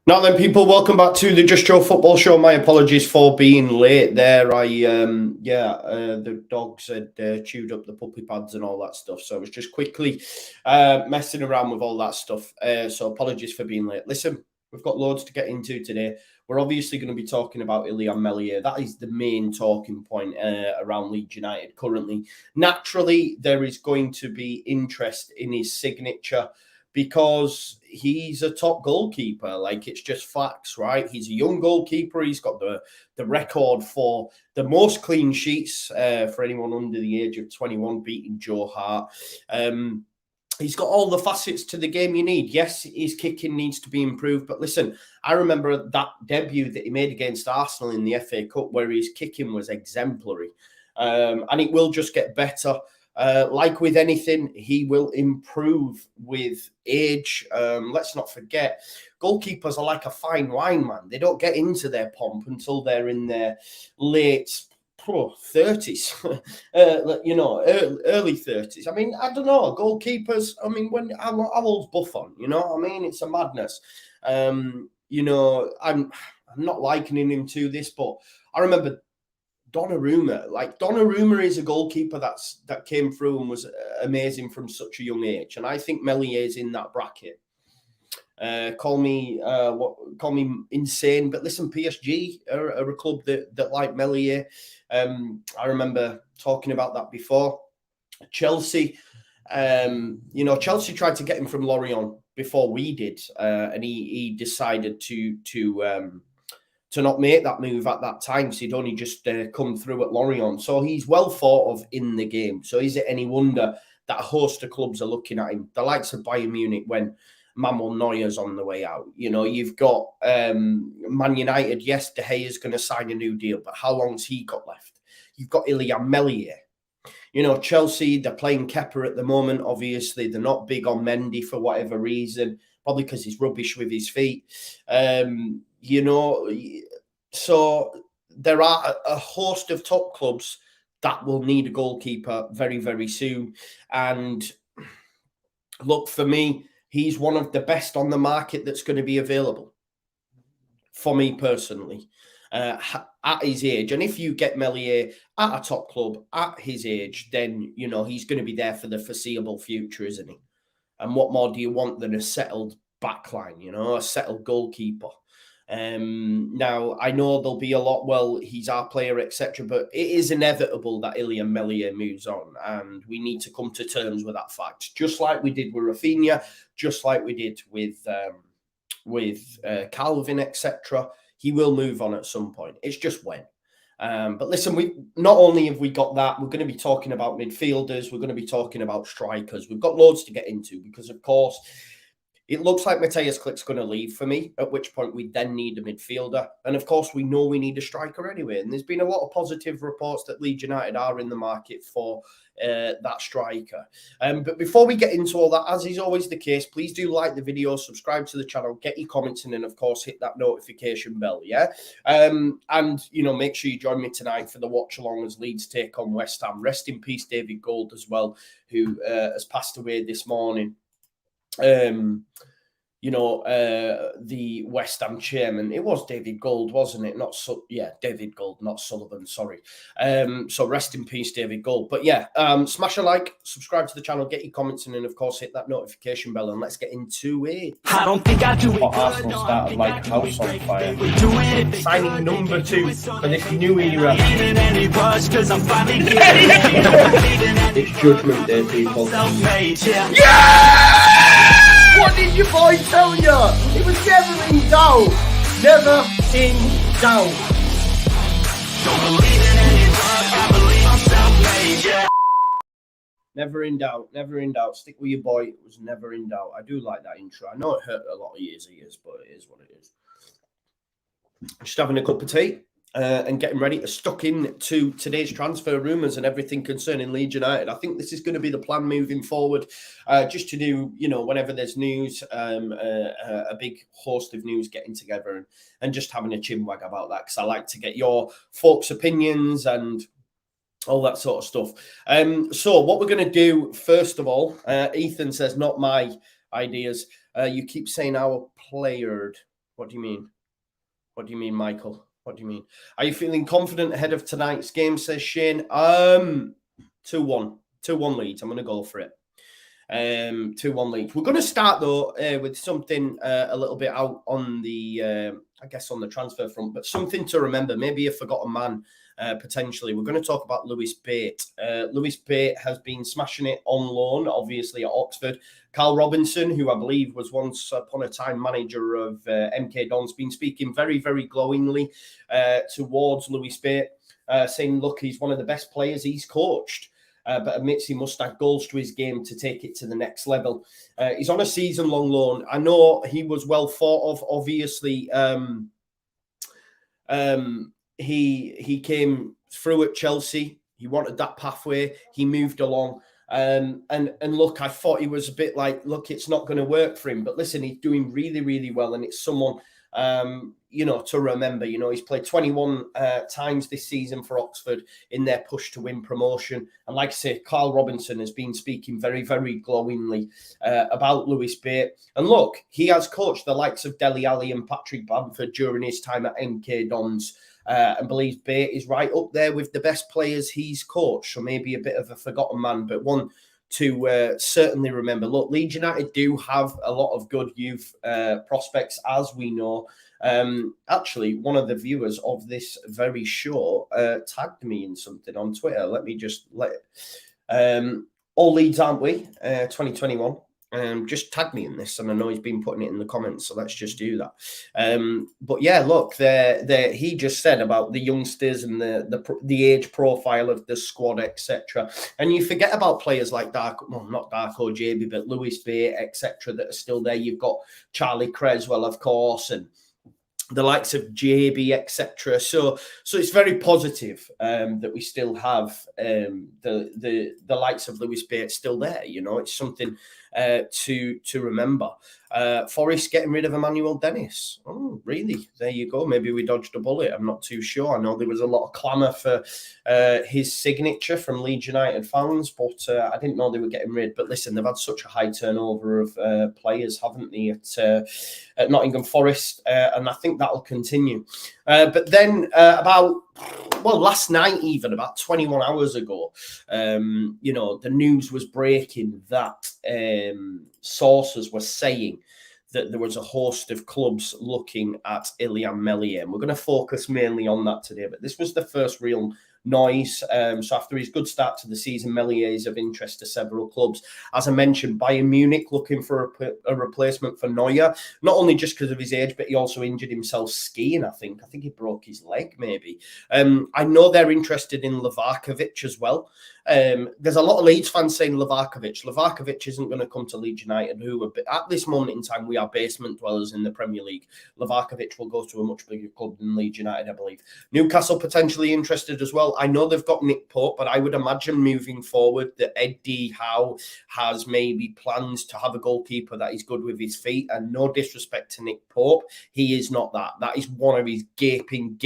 Now then, people, welcome back to the Just Joe Football Show. My apologies for being late there. The dogs had chewed up the puppy pads and all that stuff. So I was just quickly messing around with all that stuff. So apologies for being late. Listen, we've got loads to get into today. We're obviously going to be talking about Illian Meslier. That is the main talking point around Leeds United currently. Naturally, there is going to be interest in his signature, because he's a top goalkeeper. Like, it's just facts, right? He's a young goalkeeper. He's got the record for the most clean sheets for anyone under the age of 21, beating Joe Hart. He's got all the facets to the game you need. Yes, his kicking needs to be improved. But listen, I remember that debut that he made against Arsenal in the FA Cup, where his kicking was exemplary. And it will just get better. Like with anything, he will improve with age. Let's not forget, goalkeepers are like a fine wine, man. They don't get into their pomp until they're in their late 30s, early 30s. I mean, I don't know. Goalkeepers, I mean, how old's Buffon? You know what I mean? It's a madness. I'm not likening him to this, but I remember Donnarumma is a goalkeeper that came through and was amazing from such a young age, and I think Meslier is in that bracket. Call me insane, but listen, PSG are a club that like Meslier. I remember talking about that before. Chelsea, Chelsea tried to get him from Lorient before we did, and he decided to not make that move at that time. So he'd only just come through at Lorient. So he's well thought of in the game. So is it any wonder that a host of clubs are looking at him? The likes of Bayern Munich, when Manuel Neuer's on the way out. You know, you've got Man United. Yes, De Gea is going to sign a new deal, but how long's he got left? You've got Illian Meslier. You know, Chelsea, they're playing Kepa at the moment. Obviously, they're not big on Mendy for whatever reason, probably because he's rubbish with his feet. So there are a host of top clubs that will need a goalkeeper very, very soon. And look, for me, he's one of the best on the market that's going to be available, for me personally, at his age. And if you get Meslier at a top club at his age, then, you know, he's going to be there for the foreseeable future, isn't he? And what more do you want than a settled backline, you know, a settled goalkeeper? Now, I know there'll be a lot, well, he's our player, etc., but it is inevitable that Illian Meslier moves on, and we need to come to terms with that fact, just like we did with Rafinha, just like we did with Calvin, etc. He will move on at some point. It's just when. But listen, we not only have we got that, we're going to be talking about midfielders, we're going to be talking about strikers. We've got loads to get into because, of course, it looks like Matheus Klich's going to leave for me, at which point we then need a midfielder. And of course, we know we need a striker anyway. And there's been a lot of positive reports that Leeds United are in the market for that striker. But before we get into all that, as is always the case, please do like the video, subscribe to the channel, get your comments in, and of course, hit that notification bell, yeah? And, you know, make sure you join me tonight for the watch along as Leeds take on West Ham. Rest in peace, David Gold, as well, who has passed away this morning. The West Ham chairman, it was David Gold, wasn't it? David Gold, not Sullivan, sorry. So rest in peace, David Gold. But yeah, smash a like, subscribe to the channel, get your comments in, and of course hit that notification bell, and let's get into it. I don't think I do it. Arsenal started like a house on fire. Signing number 2 for this new era. It's Judgment Day, people. Yeah! What did your boy tell you? It was never in doubt. Never in doubt. Don't believe in any drug, I believe I'm self-made, yeah. Never in doubt, never in doubt. Stick with your boy. It was never in doubt. I do like that intro. I know it hurt a lot of years, but it is what it is. Just having a cup of tea. And getting ready to stuck into today's transfer rumours and everything concerning Leeds United. I think this is going to be the plan moving forward, just to do, you know, whenever there's news, a big host of news getting together and just having a chinwag about that, because I like to get your folks' opinions and all that sort of stuff. So what we're going to do, first of all, Ethan says, not my ideas. You keep saying our player. What do you mean? What do you mean, Michael? What do you mean? Are you feeling confident ahead of tonight's game, says Shane? 2-1. 2-1 Leeds. I'm going to go for it. 2-1 Leeds. We're going to start, though, with something a little bit out on the, I guess, on the transfer front, but something to remember. Maybe a forgotten man, potentially. We're going to talk about Lewis Bate. Lewis Bate has been smashing it on loan, obviously, at Oxford. Carl Robinson, who I believe was once upon a time manager of MK Dons, been speaking very, very glowingly towards Lewis Bate, saying, look, he's one of the best players he's coached. But admits he must add goals to his game to take it to the next level. He's on a season-long loan. I know he was well thought of. Obviously, he came through at Chelsea. He wanted that pathway. He moved along. And look, I thought he was a bit like, look, it's not going to work for him. But listen, he's doing really, really well. And it's someone, to remember. He's played 21 times this season for Oxford in their push to win promotion. And like I say, Carl Robinson has been speaking very, very glowingly about Lewis Bate. And look, he has coached the likes of Dele Alli and Patrick Bamford during his time at MK Dons. And believes Bate is right up there with the best players he's coached. So maybe a bit of a forgotten man, but one to certainly remember. Look, Leeds United do have a lot of good youth prospects, as we know. Actually, one of the viewers of this very show tagged me in something on Twitter. Let me just all Leeds, aren't we? 2021. Just tag me in this, and I know he's been putting it in the comments, so let's just do that. But yeah, look, he just said about the youngsters and the age profile of the squad, etc. And you forget about players like not Darko JB, but Lewis Bate, etc. that are still there. You've got Charlie Creswell, of course, and the likes of JB, etc. So it's very positive that we still have the likes of Lewis Bate still there. It's something to remember. Forest getting rid of Emmanuel Dennis. Oh, really? There you go. Maybe we dodged a bullet. I'm not too sure. I know there was a lot of clamour for his signature from Leeds United fans, but I didn't know they were getting rid. But listen, they've had such a high turnover of players, haven't they, at Nottingham Forest, and I think that'll continue. But then last night, even about 21 hours ago, the news was breaking that sources were saying that there was a host of clubs looking at Illian Meslier. And we're going to focus mainly on that today, but this was the first real noise. So after his good start to the season, Meslier is of interest to several clubs. As I mentioned, Bayern Munich looking for a replacement for Neuer, not only just because of his age, but he also injured himself skiing, I think he broke his leg, maybe. I know they're interested in Livakovic as well. There's a lot of Leeds fans saying Livakovic isn't going to come to Leeds United, who are, at this moment in time, we are basement dwellers in the Premier League. Livakovic will go to a much bigger club than Leeds United, I believe. Newcastle potentially interested as well. I know they've got Nick Pope, but I would imagine moving forward that Eddie Howe has maybe plans to have a goalkeeper that is good with his feet. And no disrespect to Nick Pope, he is not that. That is one of his gaping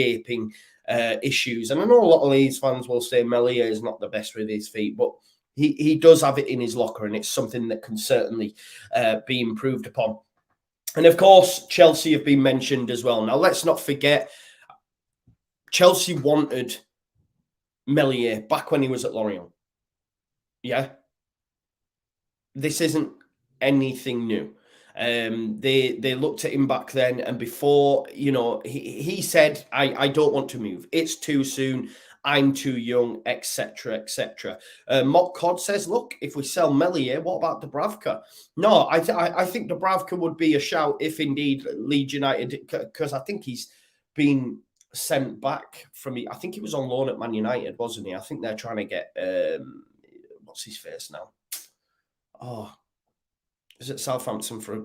issues. And I know a lot of Leeds fans will say Meslier is not the best with his feet, but he does have it in his locker, and it's something that can certainly be improved upon. And of course, Chelsea have been mentioned as well. Now, let's not forget, Chelsea wanted Meslier back when he was at Lorient. Yeah. This isn't anything new. They looked at him back then, and before, he said, I don't want to move. It's too soon. I'm too young, etc., etc. Mock Cod says, look, if we sell Meslier, what about Dubravka? No, I think Dubravka would be a shout if indeed Leeds United, because I think he's been sent back from, I think he was on loan at Man United, wasn't he? I think they're trying to get, what's his face now? Oh, is it Southampton for a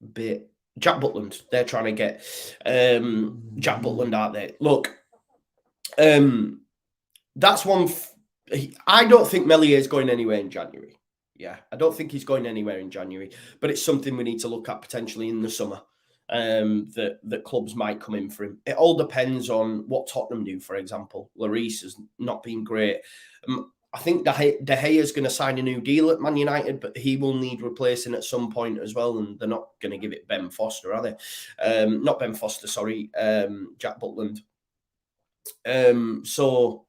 bit? Jack Butland. They're trying to get Jack Butland out there. Look, that's one. I don't think Meslier is going anywhere in January. Yeah, I don't think he's going anywhere in January, but it's something we need to look at potentially in the summer. That clubs might come in for him. It all depends on what Tottenham do, for example. Lloris has not been great. I think De Gea is going to sign a new deal at Man United, but he will need replacing at some point as well, and they're not going to give it Ben Foster, are they? Not Ben Foster, sorry, Jack Butland. So,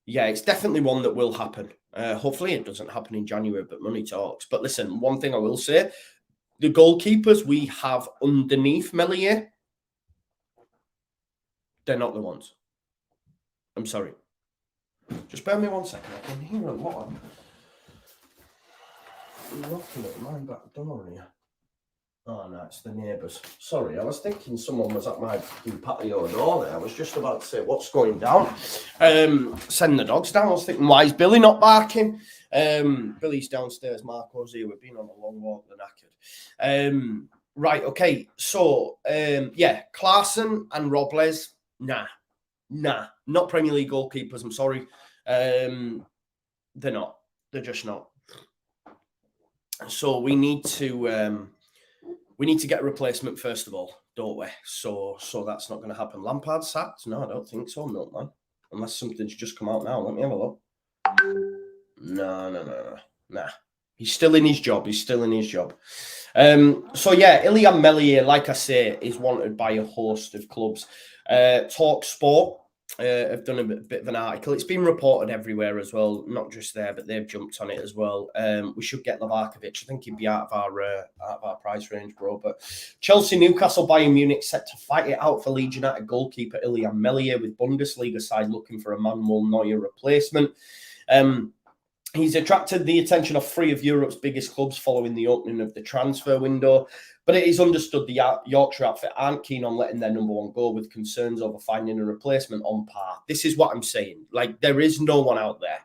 yeah, it's definitely one that will happen. Hopefully it doesn't happen in January, but money talks. But listen, one thing I will say, the goalkeepers we have underneath Meslier, they're not the ones. I'm sorry. Just bear me 1 second. I can hear a lot of knocking at my back door here. Oh, no, it's the neighbours. Sorry, I was thinking someone was at my patio door there. I was just about to say, what's going down? Send the dogs down. I was thinking, why is Billy not barking? Billy's downstairs. Marco's here. We've been on a long walk, the knackered. Right, okay. So, yeah, Klaassen and Robles, nah, not Premier League goalkeepers. I'm sorry. They're not. They're just not. So we need to get a replacement first of all, don't we? So that's not going to happen. Lampard sacked? No, I don't think so, Milkman. Unless something's just come out now. Let me have a look. No. Nah. He's still in his job. So yeah, Illian Meslier, like I say, is wanted by a host of clubs. Talk Sport have done a bit of an article. It's been reported everywhere as well, not just there, but they've jumped on it as well. We should get Livakovic. I think he'd be out of our price range, bro. But Chelsea, Newcastle, Bayern Munich set to fight it out for Leeds United goalkeeper Illian Meslier, with Bundesliga side looking for a Manuel Neuer replacement. He's attracted the attention of 3 of Europe's biggest clubs following the opening of the transfer window. But it is understood the Yorkshire outfit aren't keen on letting their number one go, with concerns over finding a replacement on par. This is what I'm saying. Like, there is no one out there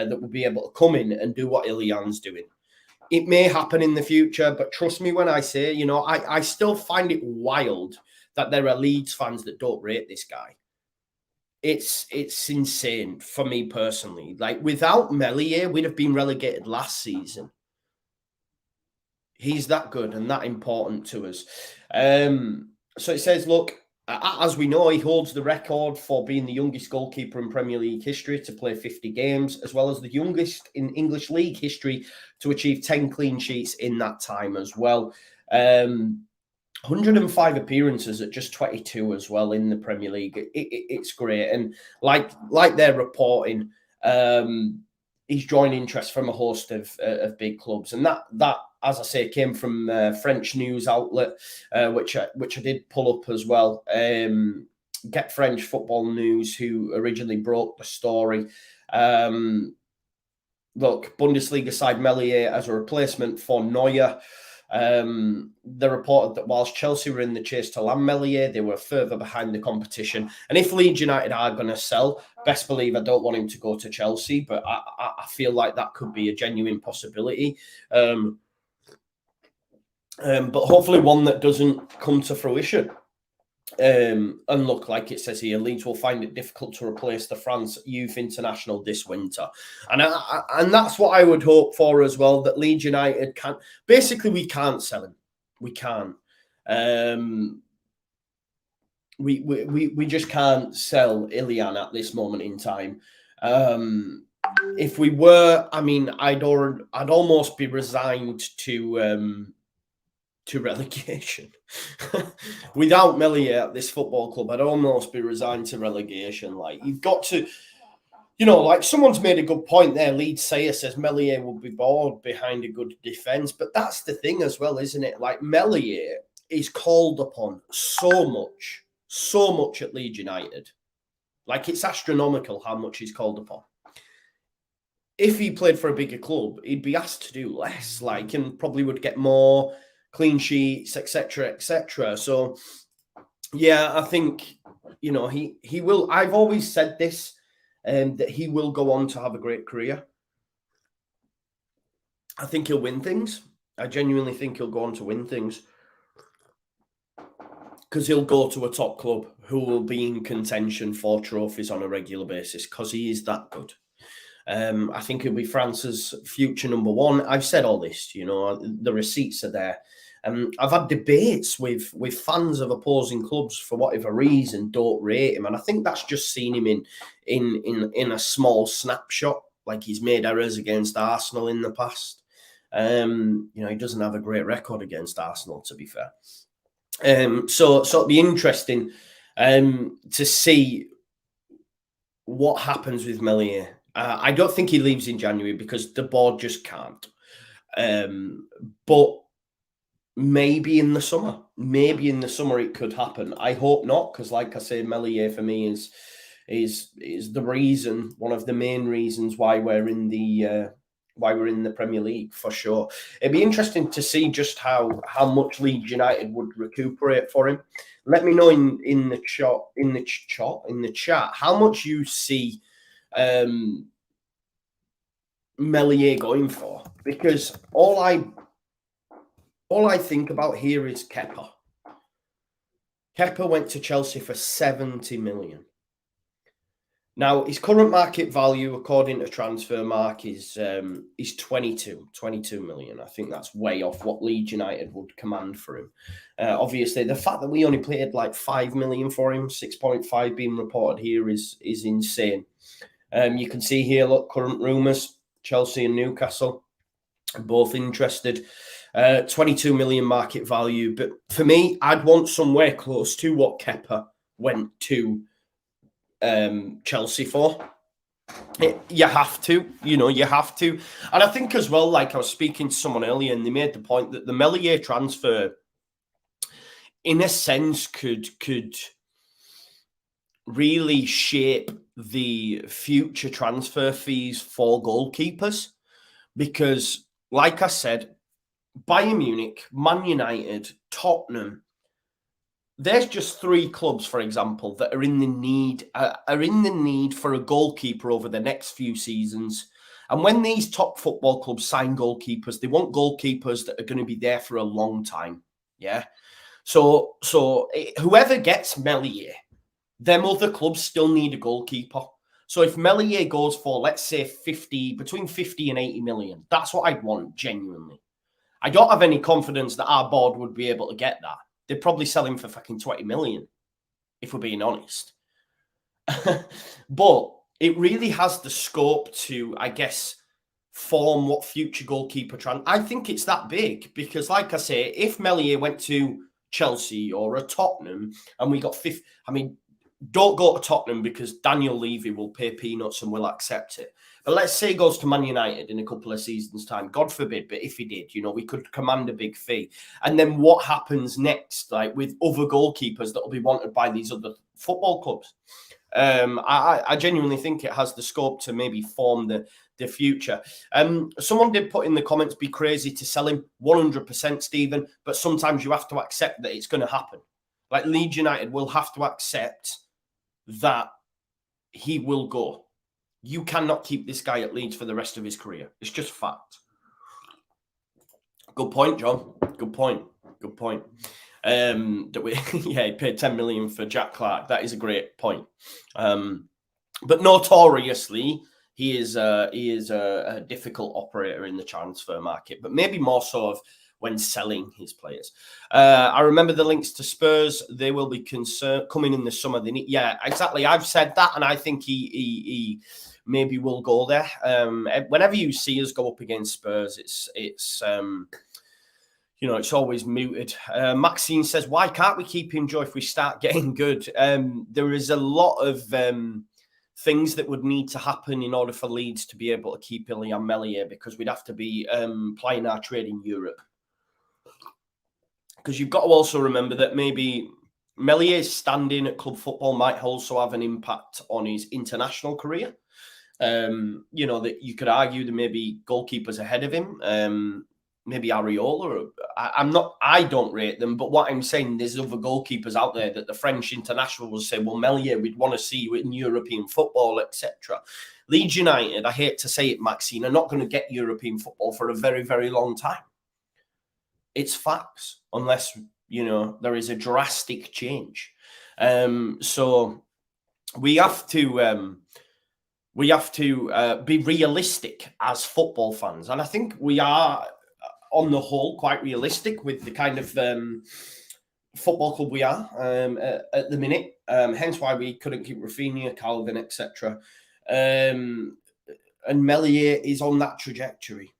that will be able to come in and do what Illian's doing. It may happen in the future, but trust me when I say, you know, I still find it wild that there are Leeds fans that don't rate this guy. It's insane for me personally. Like, without Meslier, we'd have been relegated last season. He's that good and that important to us. So it says, look, as we know, he holds the record for being the youngest goalkeeper in Premier League history to play 50 games, as well as the youngest in English League history to achieve 10 clean sheets in that time as well. 105 appearances at just 22 as well in the Premier League. It's great. And like they're reporting, he's drawing interest from a host of big clubs. And that, as I say, came from French news outlet, which I did pull up as well. Get French Football News, who originally broke the story. Look, Bundesliga side Meslier as a replacement for Neuer. They reported that whilst Chelsea were in the chase to land Meslier, they were further behind the competition. And if Leeds United are going to sell, best believe I don't want him to go to Chelsea, but I feel like that could be a genuine possibility. But hopefully one that doesn't come to fruition. And look, like it says here, Leeds will find it difficult to replace the France Youth International this winter. And that's what I would hope for as well, that Leeds United can't. Basically, we can't sell him. We can't. We just can't sell Illian at this moment in time. If we were, I mean, I'd almost be resigned to relegation. Without Meslier at this football club, I'd almost be resigned to relegation. Like, you've got to, you know, like someone's made a good point there. Leeds says Meslier will be bored behind a good defence, but that's the thing as well, isn't it? Like, Meslier is called upon so much at Leeds United. Like, it's astronomical how much he's called upon. If he played for a bigger club, he'd be asked to do less, like, and probably would get more clean sheets, etc., etc. So, yeah, I think, you know, he will. I've always said this, that he will go on to have a great career. I think he'll win things. I genuinely think he'll go on to win things, because he'll go to a top club who will be in contention for trophies on a regular basis, because he is that good. I think he'll be France's future number one. I've said all this, you know, the receipts are there. I've had debates with fans of opposing clubs for whatever reason don't rate him, and I think that's just seen him in a small snapshot. like he's made errors against Arsenal in the past. He doesn't have a great record against Arsenal, to be fair. So it'll be interesting to see what happens with Meslier. I don't think he leaves in January because the board just can't. But maybe in the summer. Maybe in the summer it could happen. I hope not, because like I say, Meslier for me is the reason, one of the main reasons why we're in the Premier League, for sure. It'd be interesting to see just how much Leeds United would recuperate for him. Let me know in the chat how much you see Meslier going for, because all I think about here is Kepa. Kepa went to Chelsea for 70 million. Now, his current market value, according to Transfermarkt, is 22 million. I think that's way off what Leeds United would command for him. Obviously, the fact that we only paid like 5 million for him, 6.5 being reported here, is insane. You can see here, look, current rumours, Chelsea and Newcastle are both interested. 22 million market value. But for me, I'd want somewhere close to what Kepa went to Chelsea for. You have to. And I think as well, like I was speaking to someone earlier, and they made the point that the Meslier transfer, in a sense, could really shape the future transfer fees for goalkeepers. Because, like I said, Bayern Munich, Man United, Tottenham, there's just 3 clubs, for example, that are in the need for a goalkeeper over the next few seasons. And when these top football clubs sign goalkeepers, they want goalkeepers that are going to be there for a long time. Yeah. So whoever gets Meslier, them other clubs still need a goalkeeper. So if Meslier goes for, let's say, between 50 and 80 million, that's what I'd want, genuinely. I don't have any confidence that our board would be able to get that. They'd probably sell him for fucking 20 million, if we're being honest. But it really has the scope to, I guess, form what future goalkeeper I think it's that big, because, like I say, if Meslier went to Chelsea or a Tottenham and we got fifth, I mean, don't go to Tottenham because Daniel Levy will pay peanuts and will accept it. But let's say he goes to Man United in a couple of seasons' time. God forbid, but if he did, we could command a big fee. And then what happens next, like with other goalkeepers that will be wanted by these other football clubs? I genuinely think it has the scope to maybe form the future. Someone did put in the comments, be crazy to sell him. 100%, Stephen. But sometimes you have to accept that it's going to happen. Like Leeds United will have to accept that he will go. You cannot keep this guy at Leeds for the rest of his career. It's just fact. Good point, John. Good point. He paid 10 million for Jack Clark. That is a great point. But notoriously, he is a difficult operator in the transfer market, but maybe more so of when selling his players. I remember the links to Spurs. They will be coming in the summer. They need, yeah, exactly. I've said that, and I think he maybe will go there. Whenever you see us go up against Spurs, it's always mooted. Maxine says, why can't we keep him, Joe, if we start getting good? There is a lot of things that would need to happen in order for Leeds to be able to keep Illian Meslier, because we'd have to be plying our trade in Europe. Because you've got to also remember that maybe Meslier's standing at club football might also have an impact on his international career. That you could argue there may be goalkeepers ahead of him. Maybe Areola. I don't rate them, but what I'm saying, there's other goalkeepers out there that the French international will say, well, Meslier, we'd want to see you in European football, etc. Leeds United, I hate to say it, Maxine, are not going to get European football for a very, very long time. It's facts, unless, there is a drastic change. So we have to be realistic as football fans. And I think we are, on the whole, quite realistic with the kind of football club we are at the minute. Hence why we couldn't keep Rafinha, Calvin, etc. And Meslier is on that trajectory.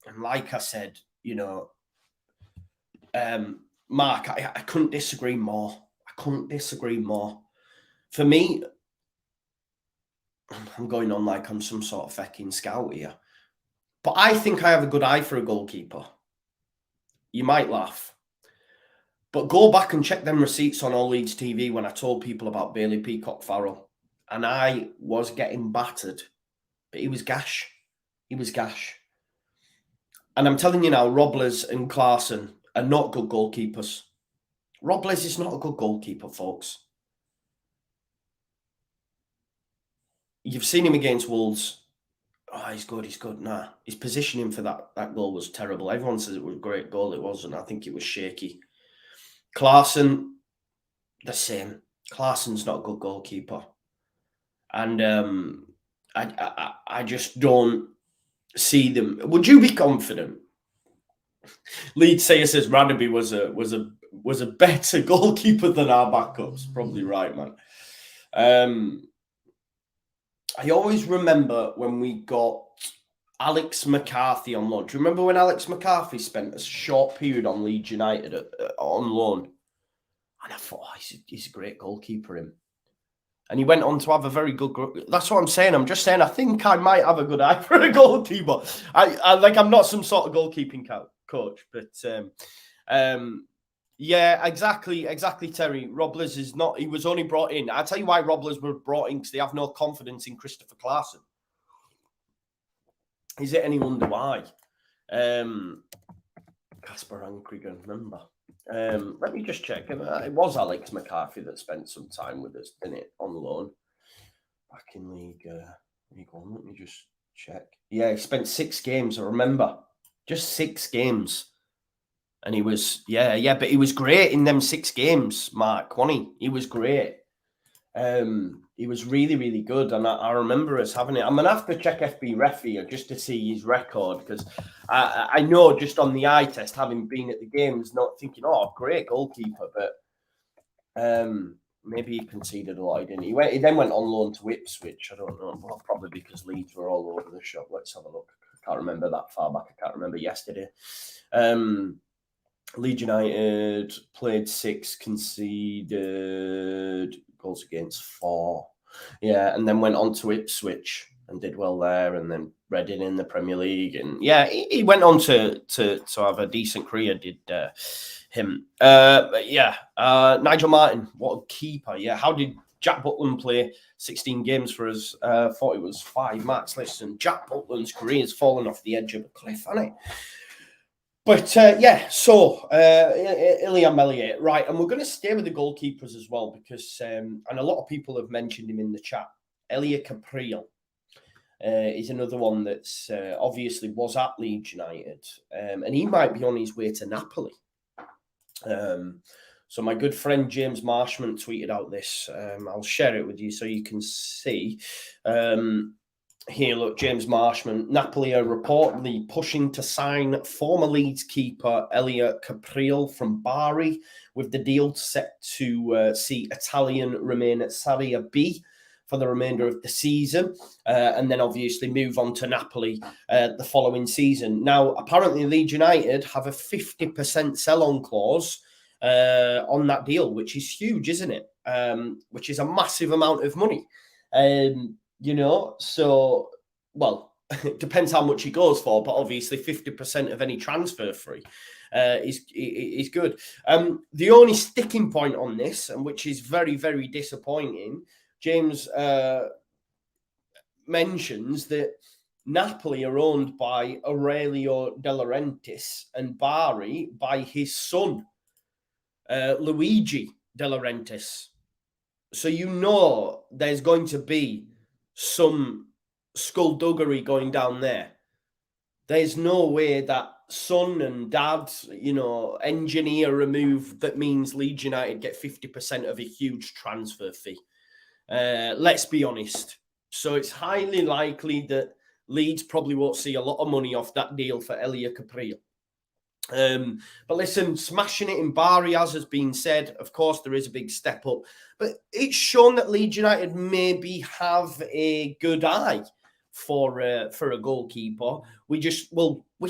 And like I said, you know, Mark, I couldn't disagree more. I couldn't disagree more. For me, I'm going on like I'm some sort of fucking scout here. But I think I have a good eye for a goalkeeper. You might laugh. But go back and check them receipts on All Leeds TV when I told people about Bailey Peacock Farrell. And I was getting battered. But he was gash. He was gash. And I'm telling you now, Robles and Clarkson are not good goalkeepers. Robles is not a good goalkeeper, folks. You've seen him against Wolves. Oh, he's good, he's good. Nah, his positioning for that goal was terrible. Everyone says it was a great goal. It wasn't. I think it was shaky. Clarkson, the same. Clarkson's not a good goalkeeper. And I just don't see them. Would you be confident? Leeds Sayer says Rannaby was a better goalkeeper than our backups. Probably right, man. I always remember when we got Alex McCarthy on loan. Do you remember when Alex McCarthy spent a short period on Leeds United on loan? And I thought, oh, he's a great goalkeeper, him. And he went on to have a very good... That's what I'm saying. I'm just saying I think I might have a good eye for a goalkeeper. I'm not some sort of goalkeeping coach, but... yeah, exactly, Terry. Robles is not... He was only brought in. I'll tell you why Robles were brought in, because they have no confidence in Christopher Clarkson. Is it any wonder why? Casper Ankriggen, remember? Let me just check. It was Alex McCarthy that spent some time with us, didn't it, on loan? Back in League One. Let me just check. Yeah, he spent 6 games, I remember. Just 6 games. And he was, but he was great in them 6 games, Mark, wasn't he? He was great. He was really, really good. And I remember us having it. I'm going to have to check FB Ref here just to see his record, because I know just on the eye test, having been at the games, not thinking, oh, great goalkeeper, but maybe he conceded a lot, didn't he? He then went on loan to Ipswich. I don't know. Well, probably because Leeds were all over the shop. Let's have a look. I can't remember that far back. I can't remember yesterday. Leeds United played 6, conceded goals against 4. Yeah, and then went on to Ipswich and did well there, and then Reading in the Premier League. And yeah, he went on to have a decent career, did him. Nigel Martin, what a keeper. Yeah, how did Jack Butland play 16 games for us? Thought it was 5 marks. Listen, Jack Butland's career has fallen off the edge of a cliff, hasn't it? But so Illian Meslier, right, and we're going to stay with the goalkeepers as well, because and a lot of people have mentioned him in the chat. Elia Caprile is another one that's obviously was at Leeds United, and he might be on his way to Napoli. So my good friend James Marshman tweeted out this. I'll share it with you so you can see. Here, look, James Marshman. Napoli are reportedly pushing to sign former Leeds keeper Elia Caprile from Bari, with the deal set to see Italian remain at Serie B for the remainder of the season, and then obviously move on to Napoli the following season. Now, apparently Leeds United have a 50% sell-on clause on that deal, which is huge, isn't it? Which is a massive amount of money. You know, so, well, it depends how much he goes for, but obviously 50% of any transfer fee is good. The only sticking point on this, and which is very, very disappointing, James mentions that Napoli are owned by Aurelio De Laurentiis and Bari by his son, Luigi De Laurentiis. So you know there's going to be some skullduggery going down there. There's no way that son and dad, you know, engineer a move that means Leeds United get 50% of a huge transfer fee. Let's be honest. So it's highly likely that Leeds probably won't see a lot of money off that deal for Elia Caprile. But listen, smashing it in Bari, as has been said, of course, there is a big step up. But it's shown that Leeds United maybe have a good eye for a goalkeeper. We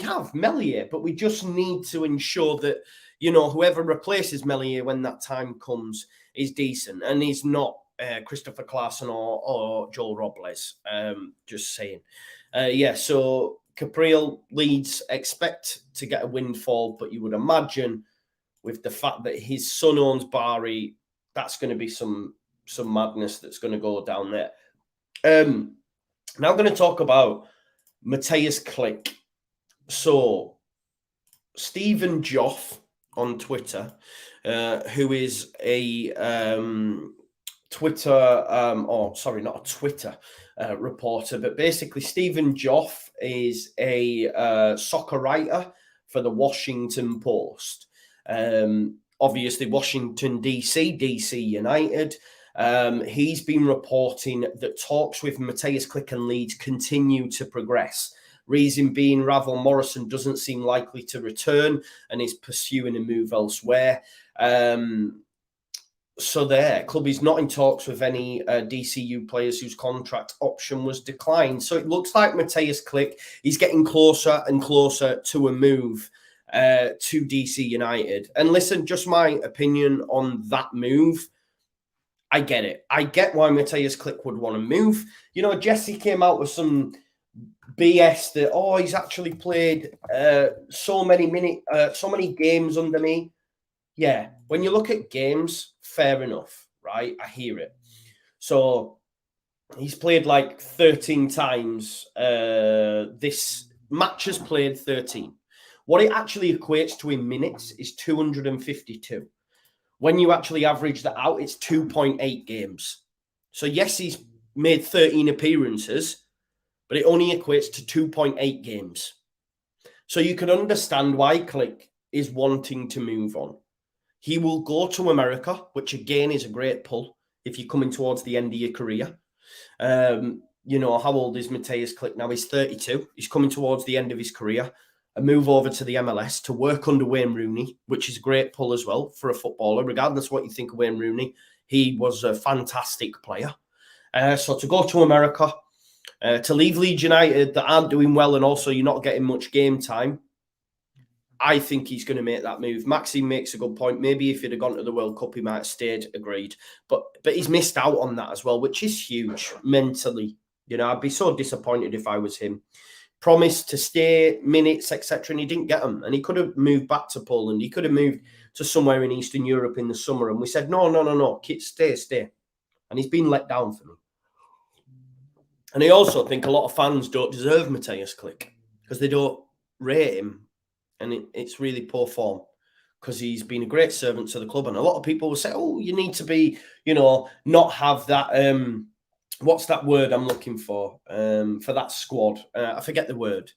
have Meslier, but we just need to ensure that, you know, whoever replaces Meslier when that time comes is decent and he's not Christopher Claassen or Joel Robles. Just saying. So Caprile, Leeds expect to get a windfall, but you would imagine with the fact that his son owns Bari, that's going to be some madness that's going to go down there. Now I'm going to talk about Matheus Klich. So Stephen Joff on Twitter, who is a reporter, but basically Stephen Joff is a soccer writer for the Washington Post. Obviously Washington DC United. He's been reporting that talks with Matheus Klich and Leeds continue to progress. Reason being, Ravel Morrison doesn't seem likely to return and is pursuing a move elsewhere. So there, club is not in talks with any DCU players whose contract option was declined. So it looks like Matheus Klich is getting closer and closer to a move to DC United. And listen, just my opinion on that move. I get it. I get why Matheus Klich would want to move. You know, Jesse came out with some BS that, he's actually played so many games under me. Yeah, when you look at games, fair enough, right? I hear it. So he's played like 13 times. This match has played 13. What it actually equates to in minutes is 252. When you actually average that out, it's 2.8 games. So yes, he's made 13 appearances, but it only equates to 2.8 games. So you can understand why Klich is wanting to move on. He will go to America, which again is a great pull if you're coming towards the end of your career. You know, how old is Matheus Klich now? He's 32. He's coming towards the end of his career. A move over to the MLS to work under Wayne Rooney, which is a great pull as well for a footballer. Regardless of what you think of Wayne Rooney, he was a fantastic player. So to go to America, to leave Leeds United that aren't doing well and also you're not getting much game time, I think he's going to make that move. Maxime makes a good point. Maybe if he'd have gone to the World Cup, he might have stayed, agreed. But he's missed out on that as well, which is huge mentally. You know, I'd be so disappointed if I was him. Promised to stay, minutes, etc., and he didn't get them. And he could have moved back to Poland. He could have moved to somewhere in Eastern Europe in the summer. And we said, no, kids, stay. And he's been let down for me. And I also think a lot of fans don't deserve Matheus Klich because they don't rate him. And it's really poor form because he's been a great servant to the club. And a lot of people will say, you need to be, you know, not have that, what's that word I'm looking for that squad? I forget the word.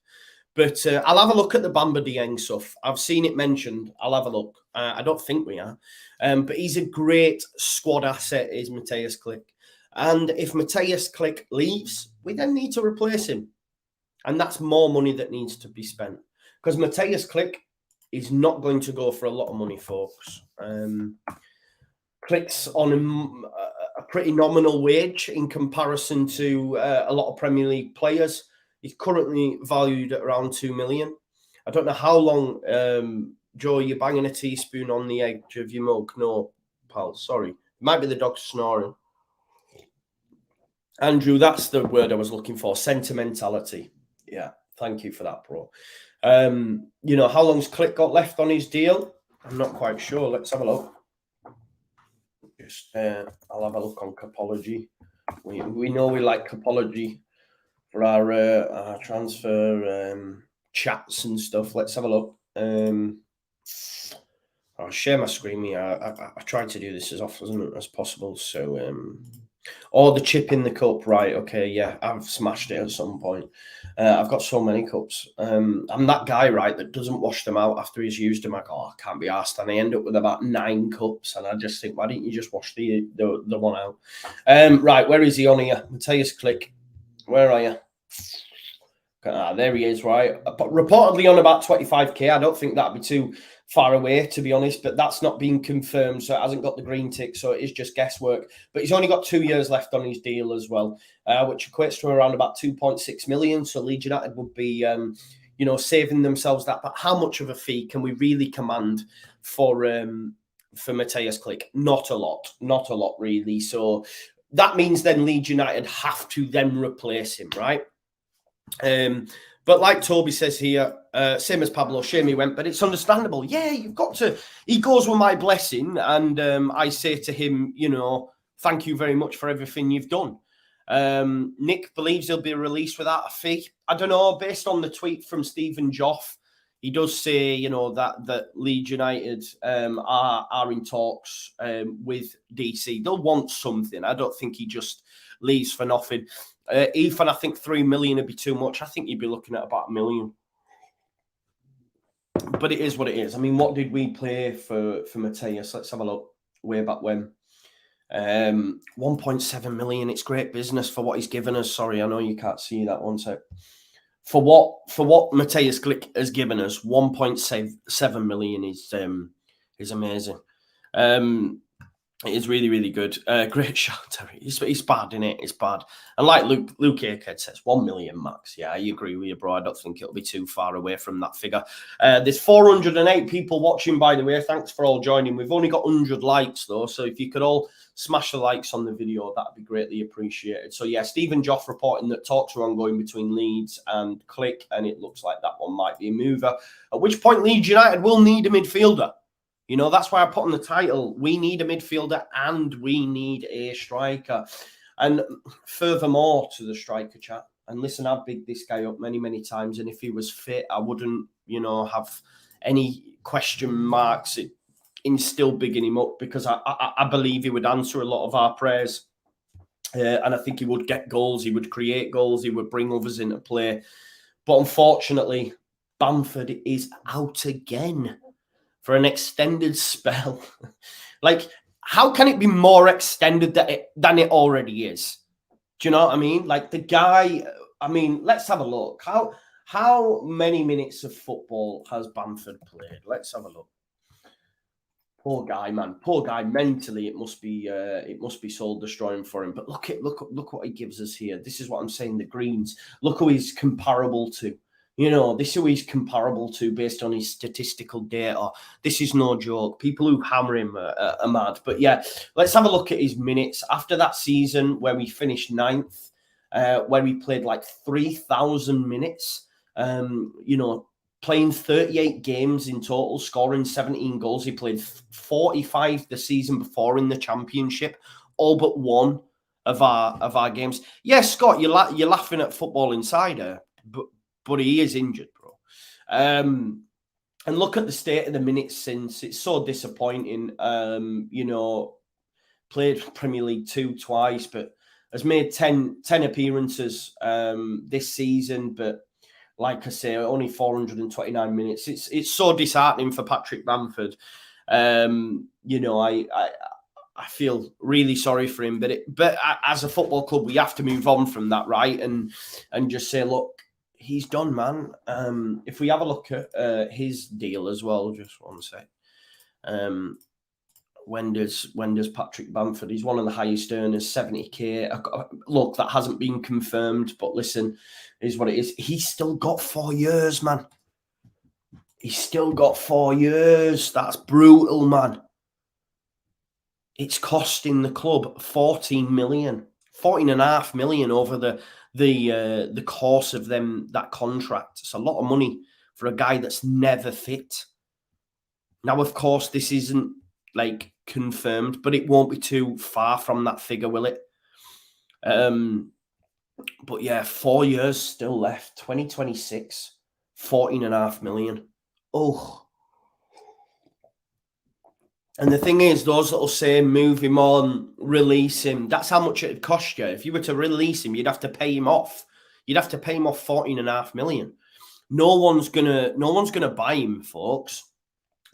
But I'll have a look at the Bamba Dieng stuff. I've seen it mentioned. I'll have a look. I don't think we are. But he's a great squad asset, is Matheus Klich. And if Matheus Klich leaves, we then need to replace him. And that's more money that needs to be spent. Because Matheus Klich is not going to go for a lot of money, folks. Klich's on a pretty nominal wage in comparison to a lot of Premier League players. He's currently valued at around 2 million. I don't know how long, Joe, you're banging a teaspoon on the edge of your mug. No, pal, sorry. It might be the dog snoring. Andrew, that's the word I was looking for, sentimentality. Yeah, thank you for that, bro. You know, how long's Klich got left on his deal? I'm not quite sure. Let's have a look. I'll have a look on Capology. We know we like Capology for our transfer chats and stuff. Let's have a look. I'll share my screen here. I try to do this as often as possible. So, the chip in the cup, right? Okay, yeah, I've smashed it at some point. I've got so many cups. I'm that guy, right, that doesn't wash them out after he's used them. I go, I can't be arsed. And I end up with about 9 cups. And I just think, why didn't you just wash the one out? Right, where is he on here? Matheus Klich. Where are you? There he is, right? Reportedly on about 25k. I don't think that'd be too far away, to be honest, but that's not been confirmed, so it hasn't got the green tick, so it is just guesswork. But he's only got 2 years left on his deal as well, which equates to around about 2.6 million. So Leeds United would be, you know, saving themselves that. But how much of a fee can we really command for Matheus Klich? Not a lot, really. So that means then Leeds United have to then replace him, right? But like Toby says here, same as Pablo, shame he went, but it's understandable. Yeah, you've got to. He goes with my blessing, and I say to him, you know, thank you very much for everything you've done. Nick believes he'll be released without a fee. I don't know, based on the tweet from Stephen Joff, he does say, you know, that Leeds United are in talks with DC. They'll want something. I don't think he just leaves for nothing. Ethan, I think 3 million would be too much. I think you'd be looking at about 1 million. But it is what it is. I mean, what did we play for Matheus? Let's have a look. Way back when. 1.7 million. It's great business for what he's given us. Sorry, I know you can't see that one sec. For what Matheus Klich has given us, 1.7 million is amazing. It is really, really good. Great shot, Terry. It's bad, isn't it? It's bad. And like Luke Akehead says, 1 million max. Yeah, I agree with you, bro. I don't think it'll be too far away from that figure. There's 408 people watching, by the way. Thanks for all joining. We've only got 100 likes, though. So if you could all smash the likes on the video, that'd be greatly appreciated. So, yeah, Stephen Joff reporting that talks are ongoing between Leeds and Klich, and it looks like that one might be a mover. At which point Leeds United will need a midfielder. You know, that's why I put on the title, we need a midfielder and we need a striker. And furthermore to the striker chat, and listen, I've bigged this guy up many, many times. And if he was fit, I wouldn't, you know, have any question marks in still bigging him up, because I believe he would answer a lot of our prayers. And I think he would get goals. He would create goals. He would bring others into play. But unfortunately, Bamford is out again for an extended spell. Like, how can it be more extended than it already is? Do you know what I mean? Like, the guy, I mean, let's have a look. How many minutes of football has Bamford played? Let's have a look. Poor guy, man. Poor guy. Mentally, it must be soul destroying for him. But look what he gives us here. This is what I'm saying. The greens. Look who he's comparable to. You know, this is who he's comparable to based on his statistical data. This is no joke. People who hammer him are mad. But yeah, let's have a look at his minutes. After that season where we finished 9th, where we played like 3,000 minutes, you know, playing 38 games in total, scoring 17 goals. He played 45 the season before in the Championship, all but one of our games. Yeah, Scott, you're laughing at Football Insider, but he is injured, bro. And look at the state of the minutes since. It's so disappointing. You know, played Premier League 2 twice, but has made 10 appearances this season. But like I say, only 429 minutes. It's so disheartening for Patrick Bamford. You know, I feel really sorry for him. But as a football club, we have to move on from that, right? And just say, look, he's done, man. If we have a look at his deal as well, just one sec. When does Patrick Bamford? He's one of the highest earners, 70k. Look, that hasn't been confirmed, but listen, is what it is. He's still got 4 years, man. He's still got 4 years. That's brutal, man. It's costing the club 14 million, 14.5 million over the course of that contract. It's a lot of money for a guy that's never fit. Now, of course, this isn't like confirmed, but it won't be too far from that figure, will it? But yeah, 4 years still left. 2026, 14.5 million. Oh. And the thing is, those that'll say move him on, release him, that's how much it'd cost you. If you were to release him, you'd have to pay him off. You'd have to pay him off 14.5 million. No one's gonna buy him, folks.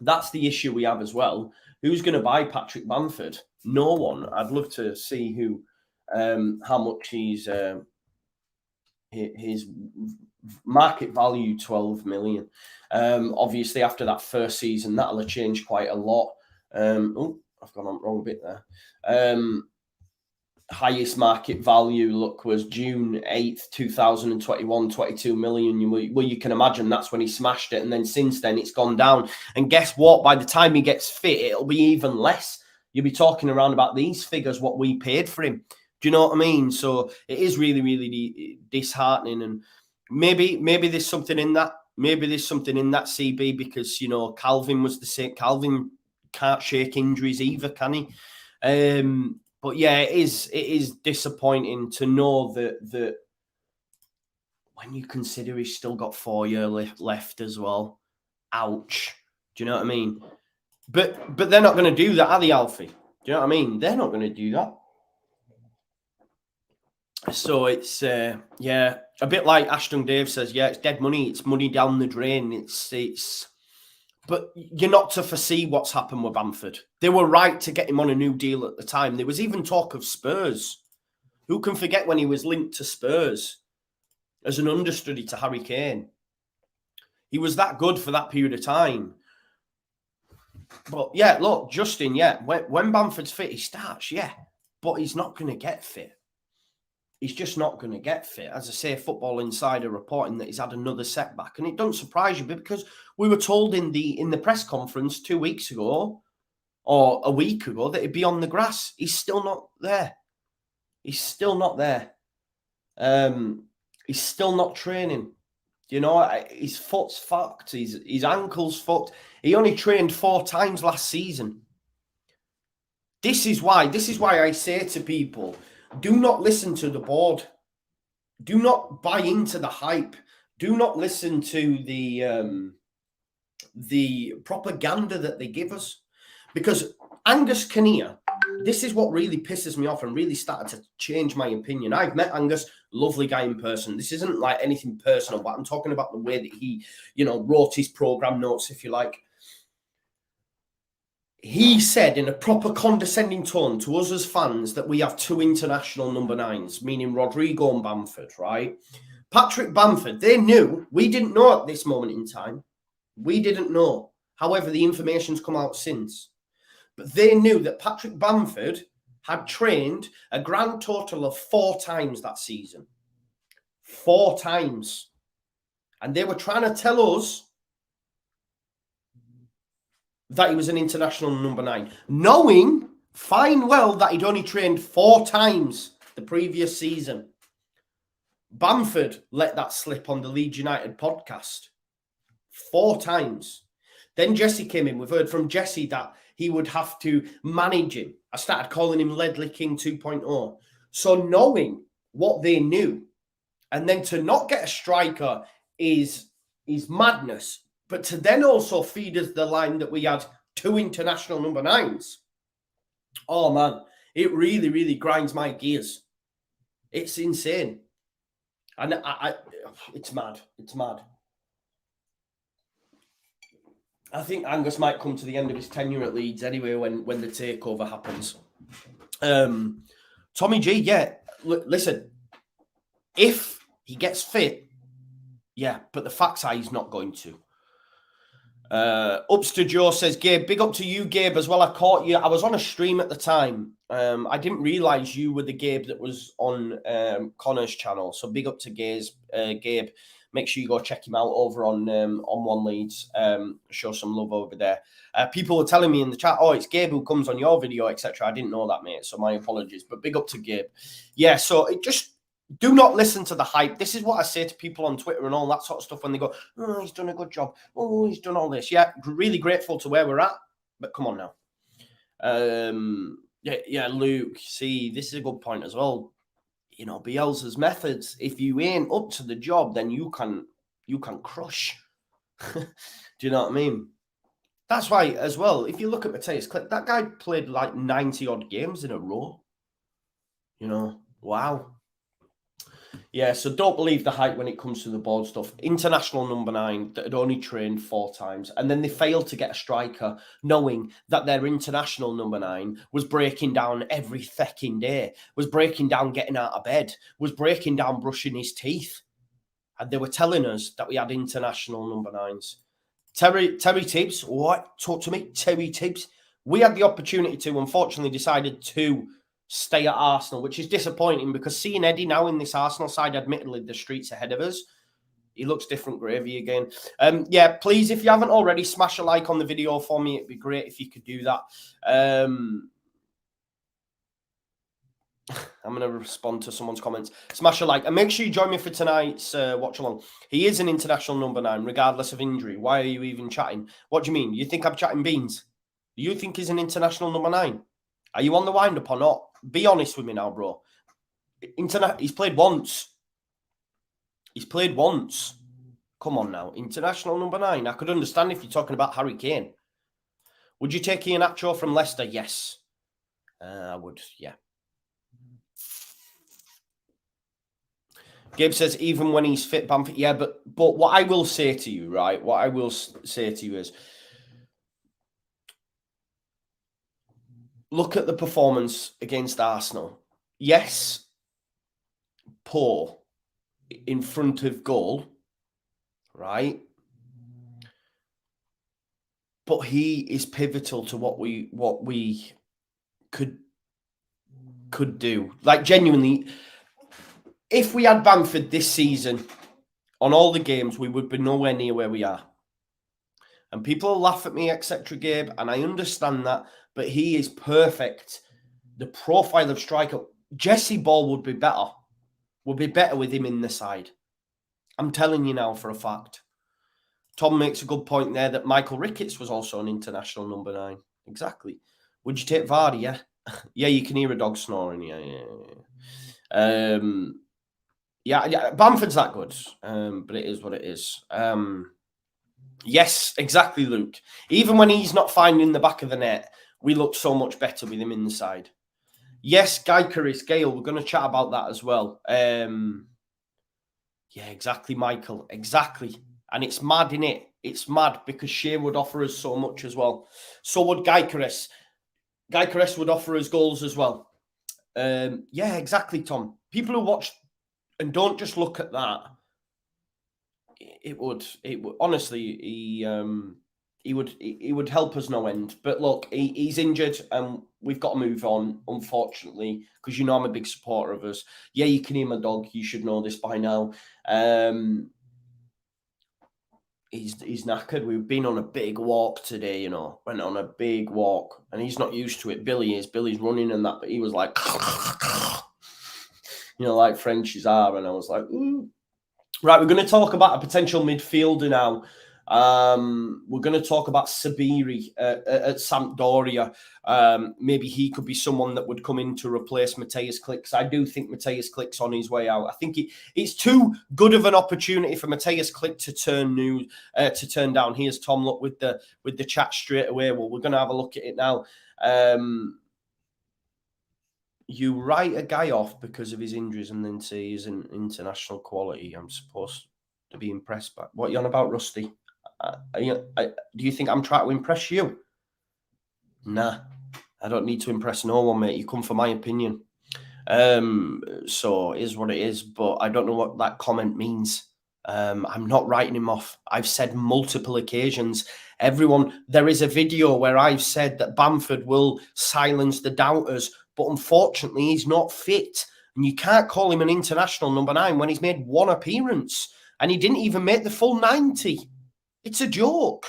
That's the issue we have as well. Who's gonna buy Patrick Bamford? No one. I'd love to see who, how much he's his market value 12 million. Obviously, after that first season, that'll have changed quite a lot. I've gone on the wrong bit there. Highest market value, look, was June 8th, 2021, 22 million. Well, you can imagine that's when he smashed it. And then since then, it's gone down. And guess what? By the time he gets fit, it'll be even less. You'll be talking around about these figures, what we paid for him. Do you know what I mean? So it is really, really disheartening. And maybe there's something in that. Maybe there's something in that, CB, because, you know, Calvin was the same. Calvin can't shake injuries either, can he? But yeah, it is disappointing to know that when you consider he's still got 4 years left as well. Ouch. Do you know what I mean? But they're not going to do that, are they, Alfie? Do you know what I mean? They're not going to do that. So it's yeah, a bit like Ashton Dave says. Yeah, it's dead money. It's money down the drain. It's. But you're not to foresee what's happened with Bamford. They were right to get him on a new deal at the time. There was even talk of Spurs. Who can forget when he was linked to Spurs as an understudy to Harry Kane? He was that good for that period of time. But yeah, look, Justin, yeah, when Bamford's fit, he starts, yeah. But he's not going to get fit. He's just not going to get fit. As I say, Football Insider reporting that he's had another setback. And it doesn't surprise you, because we were told in the press conference 2 weeks ago or a week ago that he'd be on the grass. He's still not there. He's still not there. He's still not training. You know, his foot's fucked. His ankle's fucked. He only trained 4 times last season. This is why I say to people, do not listen to the board. Do not buy into the hype. Do not listen to the propaganda that they give us. Because Angus Kinnear, this is what really pisses me off and really started to change my opinion. I've met Angus, lovely guy in person. This isn't like anything personal, but I'm talking about the way that he, you know, wrote his program notes, if you like. He said in a proper condescending tone to us as fans that we have 2 international number 9s, meaning Rodrigo and Bamford, right? Patrick Bamford, they knew. We didn't know at this moment in time. We didn't know. However, the information's come out since. But they knew that Patrick Bamford had trained a grand total of 4 times that season. 4 times. And they were trying to tell us that he was an international number 9, knowing fine well that he'd only trained 4 times the previous season. Bamford let that slip on the Leeds United podcast. 4 times. Then Jesse came in. We've heard from Jesse that he would have to manage him. I started calling him Ledley King 2.0. So knowing what they knew, and then to not get a striker is madness. But to then also feed us the line that we had 2 international number 9s. Oh, man. It really, really grinds my gears. It's insane. And it's mad. It's mad. I think Angus might come to the end of his tenure at Leeds anyway when the takeover happens. Tommy G, yeah. Listen, if he gets fit, yeah, but the facts are he's not going to. JUSTJOE says, Gabe, big up to you, Gabe, as well. I caught you. I was on a stream at the time. I didn't realise you were the Gabe that was on Connor's channel. So big up to Gabe. Make sure you go check him out over on One Leeds. Show some love over there. People were telling me in the chat, oh, it's Gabe who comes on your video, etc. I didn't know that, mate. So my apologies. But big up to Gabe. Yeah, so it just... Do not listen to the hype. This is what I say to people on Twitter and all that sort of stuff when they go, oh, he's done a good job. Oh, he's done all this. Yeah, really grateful to where we're at. But come on now. Yeah, Luke, see, this is a good point as well. You know, Bielsa's methods, if you ain't up to the job, then you can crush. Do you know what I mean? That's why, as well, if you look at Matheus Klich, that guy played like 90-odd games in a row. You know, wow. Yeah, so don't believe the hype when it comes to the board stuff. International number 9 that had only trained 4 times, and then they failed to get a striker, knowing that their international number 9 was breaking down every fecking day, was breaking down getting out of bed, was breaking down brushing his teeth. And they were telling us that we had international number 9s. Terry Tibbs, what? Talk to me, Terry Tibbs. We had the opportunity to, unfortunately, decided to stay at Arsenal, which is disappointing because seeing Eddie now in this Arsenal side, admittedly, the streets ahead of us, he looks different gravy again. Yeah, please, if you haven't already, smash a like on the video for me. It'd be great if you could do that. I'm going to respond to someone's comments. Smash a like. And make sure you join me for tonight's watch-along. He is an international number 9, regardless of injury. Why are you even chatting? What do you mean? You think I'm chatting beans? Do you think he's an international number 9? Are you on the wind-up or not? Be honest with me now, bro. He's played once. He's played once. Come on now. International number 9. I could understand if you're talking about Harry Kane. Would you take Iheanacho from Leicester? Yes. I would, yeah. Gabe says, even when he's fit, Bamford. Yeah, but what I will say to you, right? What I will say to you is, look at the performance against Arsenal. Yes, poor in front of goal, right? But he is pivotal to what we could do. Like, genuinely, if we had Bamford this season on all the games, we would be nowhere near where we are. And people laugh at me, etc., Gabe, and I understand that, but he is perfect. The profile of striker, Jesse Ball would be better with him in the side. I'm telling you now for a fact. Tom makes a good point there that Michael Ricketts was also an international number 9. Exactly. Would you take Vardy? Yeah. Yeah, you can hear a dog snoring. Yeah, Bamford's that good, but it is what it is. Yes, exactly, Luke. Even when he's not finding the back of the net, we look so much better with him in the side. Yes, Gyökeres, Gale, we're going to chat about that as well. Yeah, exactly, Michael. Exactly. And it's mad, innit? It's mad because Shea would offer us so much as well. So would Gyökeres. Gyökeres would offer us goals as well. Yeah, exactly, Tom. People who watch and don't just look at that, it would honestly, he would help us no end. But look, he's injured and we've got to move on, unfortunately, because you know I'm a big supporter of us. Yeah, you can hear my dog. You should know this by now. He's knackered. We've been on a big walk today, you know. Went on a big walk, and he's not used to it. Billy is. Billy's running and that, but he was like, you know, like Frenchies are, and I was like, ooh. Right, we're going to talk about a potential midfielder now. We're going to talk about Sabiri at Sampdoria. Maybe he could be someone that would come in to replace Matheus Klich. I do think Matheus Klich's on his way out. I think it's too good of an opportunity for Matheus Klich to turn down. Here's Tom, look, with the chat straight away. Well, we're going to have a look at it now. You write a guy off because of his injuries and then say he's an international quality. I'm supposed to be impressed by. What are you on about, Rusty? Do you think I'm trying to impress you? Nah, I don't need to impress no one, mate. You come for my opinion. So it is what it is, but I don't know what that comment means. I'm not writing him off. I've said multiple occasions. Everyone, there is a video where I've said that Bamford will silence the doubters, but unfortunately he's not fit. And you can't call him an international number 9 when he's made 1 appearance and he didn't even make the full 90. It's a joke.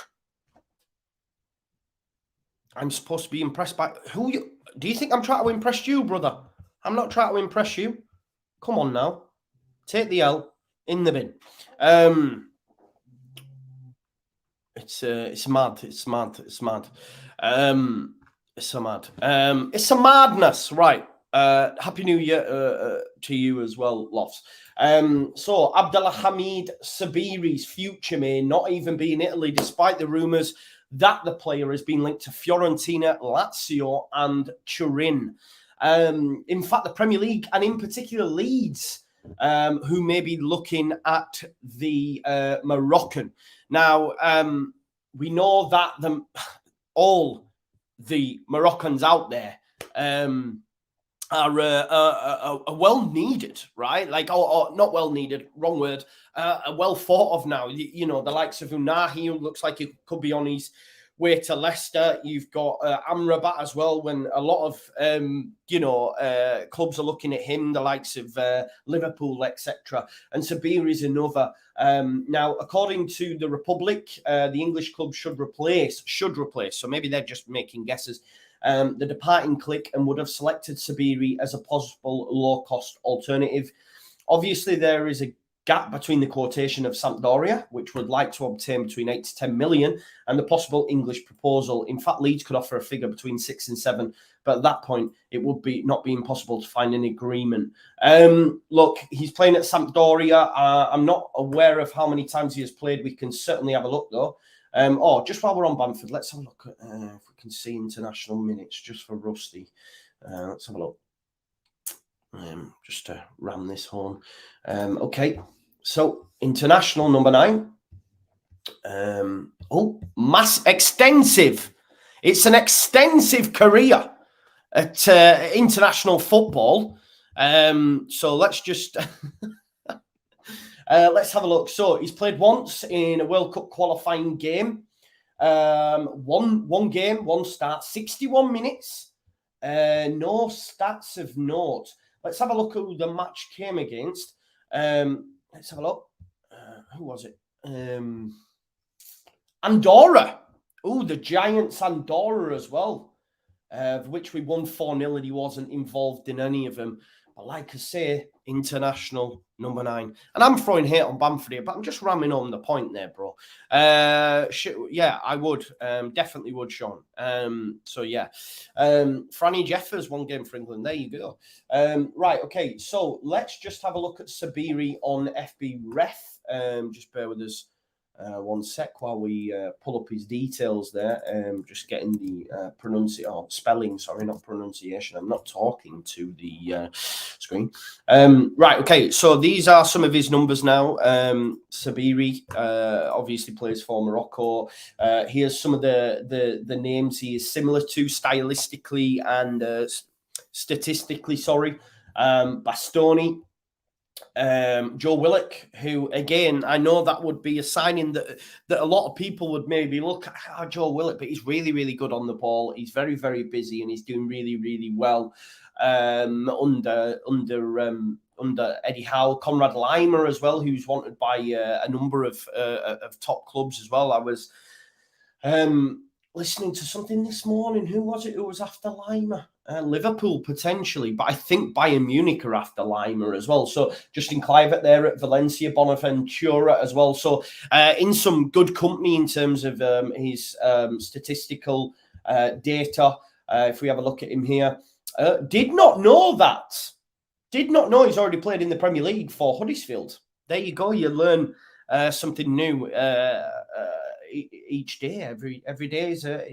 I'm supposed to be impressed by who you... Do you think I'm trying to impress you, brother? I'm not trying to impress you. Come on now. Take the L in the bin. It's mad. It's mad. It's mad. It's so mad. It's a madness, right? Happy New Year to you as well, Lofts. So Abdelhamid Sabiri's future may not even be in Italy, despite the rumours that the player has been linked to Fiorentina, Lazio, and Turin. In fact, the Premier League and in particular Leeds who may be looking at the Moroccan. Now, we know that all the Moroccans out there are well needed, right? Like, or not well needed, wrong word, well thought of now. You know, the likes of Unahi, who looks like he could be on his way to Leicester. You've got Amrabat as well, when a lot of, clubs are looking at him, the likes of Liverpool, etc. And Sabiri is another. Now, according to the Republic, the English club should replace, so maybe they're just making guesses, the departing Klich, and would have selected Sabiri as a possible low-cost alternative. Obviously, there is a gap between the quotation of Sampdoria, which would like to obtain between 8 to 10 million, and the possible English proposal. In fact, Leeds could offer a figure between 6 and 7, but at that point, it would be not be impossible to find an agreement. Look, he's playing at Sampdoria. I'm not aware of how many times he has played. We can certainly have a look, though. Just while we're on Bamford, let's have a look at if we can see international minutes just for Rusty. Let's have a look. Just to ram this home. Okay, so international number 9. Extensive. It's an extensive career at international football. So let's just let's have a look. So he's played once in a World Cup qualifying game. One game, one start, 61 minutes. No stats of note. Let's have a look who the match came against. Let's have a look. Who was it? Andorra. Oh, the Giants Andorra as well, of which we won 4-0, and he wasn't involved in any of them. But like I say, international number 9. And I'm throwing hate on Bamford here, but I'm just ramming on the point there, bro. Yeah, I would. Definitely would, Sean. Franny Jeffers, 1 game for England. There you go. Right, okay. So let's just have a look at Sabiri on FB Ref. Just bear with us 1 sec while we pull up his details there. Just getting the spelling, sorry, not pronunciation. I'm not talking to the screen. Right, okay, so these are some of his numbers now. Sabiri obviously plays for Morocco. Here's some of the names he is similar to stylistically and statistically, sorry. Bastoni. Joe Willock, who, again, I know that would be a signing that a lot of people would maybe look at Joe Willock, but he's really, really good on the ball. He's very, very busy, and he's doing really, really well under Eddie Howe. Conrad Lima as well, who's wanted by a number of top clubs as well. I was listening to something this morning. Who was it who was after Lima? Liverpool, potentially, but I think Bayern Munich are after Lima as well. So Justin Kluivert there at Valencia, Bonaventura as well. So in some good company in terms of his statistical data. If we have a look at him here. Did not know that. Did not know he's already played in the Premier League for Huddersfield. There you go. You learn something new each day. Every day is a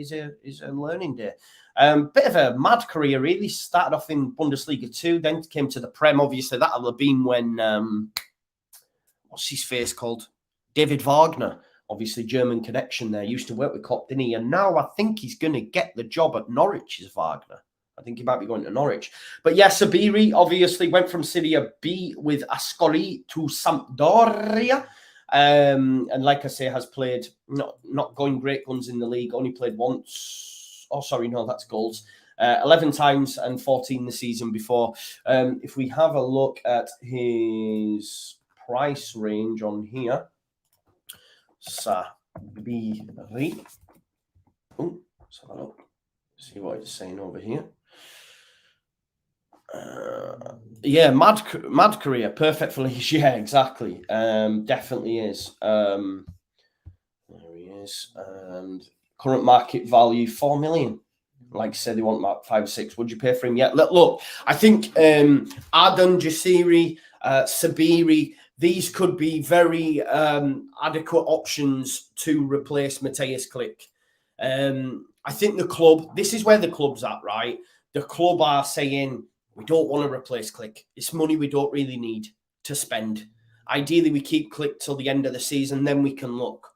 learning day. Bit of a mad career, really. Started off in Bundesliga 2, then came to the Prem. Obviously, that'll have been when what's his face called? David Wagner. Obviously, German connection there. Used to work with Klopp, didn't he? And now I think he's going to get the job at Norwich as Wagner. I think he might be going to Norwich. But yeah, Sabiri obviously went from Serie B with Ascoli to Sampdoria. And like I say, has played, not going great guns in the league, only played once. Oh, sorry, no, that's goals. 11 times and 14 the season before. If we have a look at his price range on here, Sabiri. Oh, let's have a look. See what it's saying over here. Yeah, mad career, perfect for Leeds. Yeah, exactly. Definitely is. There he is. And current market value, 4 million. Like I said, they want about 5 or 6. Would you pay for him yet? Look, I think Aden, Jasiri, Sabiri, these could be very adequate options to replace Matheus Klich. I think the club, this is where the club's at, right? The club are saying, we don't want to replace Klich. It's money we don't really need. to spend. Ideally, we keep Klich till the end of the season, then we can look.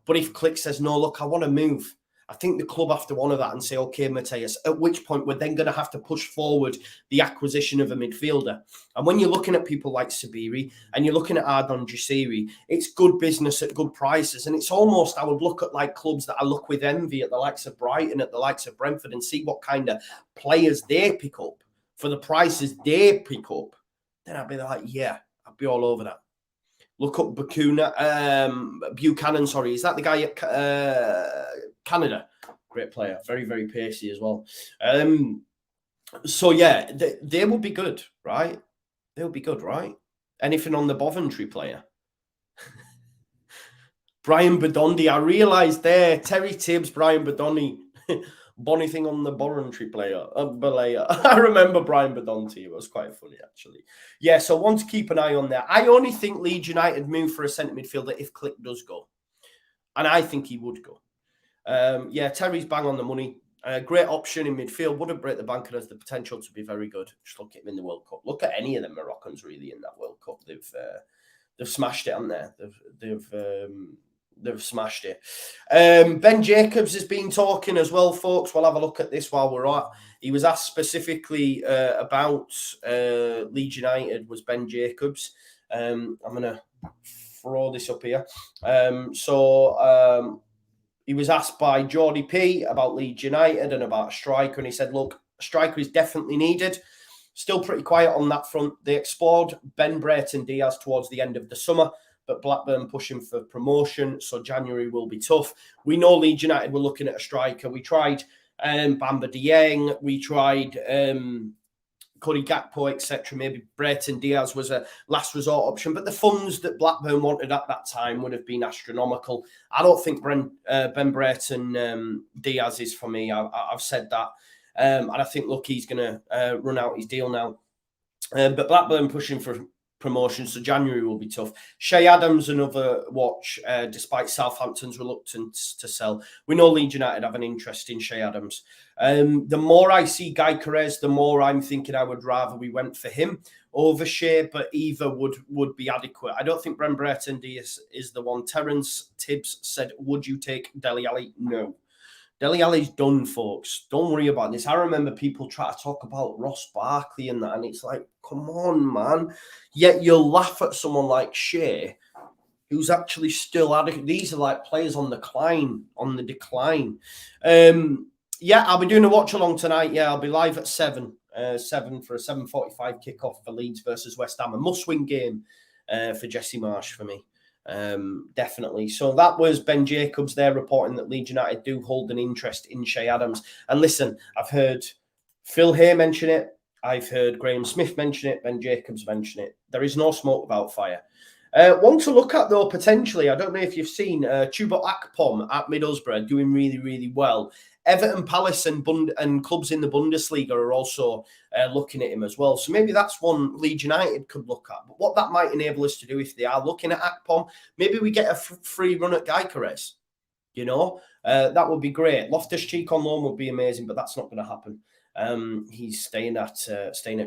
But if Klich says, no, look, I want to move, I think the club have to honour that and say, okay, Matheus, at which point we're then going to have to push forward the acquisition of a midfielder. And when you're looking at people like Sabiri and you're looking at Ardon Jisiri, it's good business at good prices. And it's almost, I would look at like clubs that I look with envy at the likes of Brighton, at the likes of Brentford, and see what kind of players they pick up for the prices they pick up. Then I'd be like, yeah, I'd be all over that. Look up Buchanan, sorry. Is that the guy at Canada? Great player. Very, very pacey as well. So, yeah, they will be good, right? They'll be good, right? Anything on the Boventry player? Brian Badondi. I realised there. Terry Tibbs, Brian Badondi. Bonny thing on the Boventry player. I remember Brian Badonti. It was quite funny, actually. Yeah, so one to keep an eye on there. I only think Leeds United move for a centre midfielder if Klich does go. And I think he would go. Yeah, Terry's bang on the money. Great option in midfield. Wouldn't break the bank and has the potential to be very good. Just look at him in the World Cup. Look at any of the Moroccans, really, in that World Cup. They've smashed it, haven't they? They've smashed it. Ben Jacobs has been talking as well, folks. We'll have a look at this while we're at. He was asked specifically about Leeds United, was Ben Jacobs. I'm going to throw this up here. He was asked by Geordie P about Leeds United and about a striker, and he said, look, a striker is definitely needed. Still pretty quiet on that front. They explored Ben Brereton Diaz towards the end of the summer, but Blackburn pushing for promotion, so January will be tough. We know Leeds United were looking at a striker. We tried Bamba Dieng, we tried Cody Gakpo, etc. Maybe Brereton Diaz was a last resort option, but the funds that Blackburn wanted at that time would have been astronomical. I don't think Ben Brereton Diaz is for me. I've said that. And I think, look, he's going to run out his deal now. But Blackburn pushing for promotion, so January will be tough. Shea Adams, another watch, despite Southampton's reluctance to sell. We know Leeds United have an interest in Shea Adams. The more I see Guy Carrez, the more I'm thinking I would rather we went for him over Shea, but either would be adequate. I don't think Ben Brereton Diaz is the one. Terence Tibbs said, would you take Dele Alli? No. Dele Alli's done, folks. Don't worry about this. I remember people try to talk about Ross Barkley and that, and it's like, come on, man. Yet you'll laugh at someone like Shea, who's actually still adequate. These are like players on the decline. Yeah, I'll be doing a watch along tonight. Yeah, I'll be live at 7 for a 7:45 kickoff for Leeds versus West Ham. A must-win game for Jesse Marsh for me. Definitely. So that was Ben Jacobs there reporting that Leeds United do hold an interest in Shea Adams. And listen, I've heard Phil Hay mention it. I've heard Graham Smith mention it. Ben Jacobs mention it. There is no smoke without fire. One to look at, though, potentially. I don't know if you've seen Chuba Akpom at Middlesbrough doing really, really well. Everton, Palace and clubs in the Bundesliga are also looking at him as well. So maybe that's one Leeds United could look at. But what that might enable us to do if they are looking at Akpom, maybe we get a free run at Guy Carrez. You know, that would be great. Loftus-Cheek on loan would be amazing, but that's not going to happen. He's staying at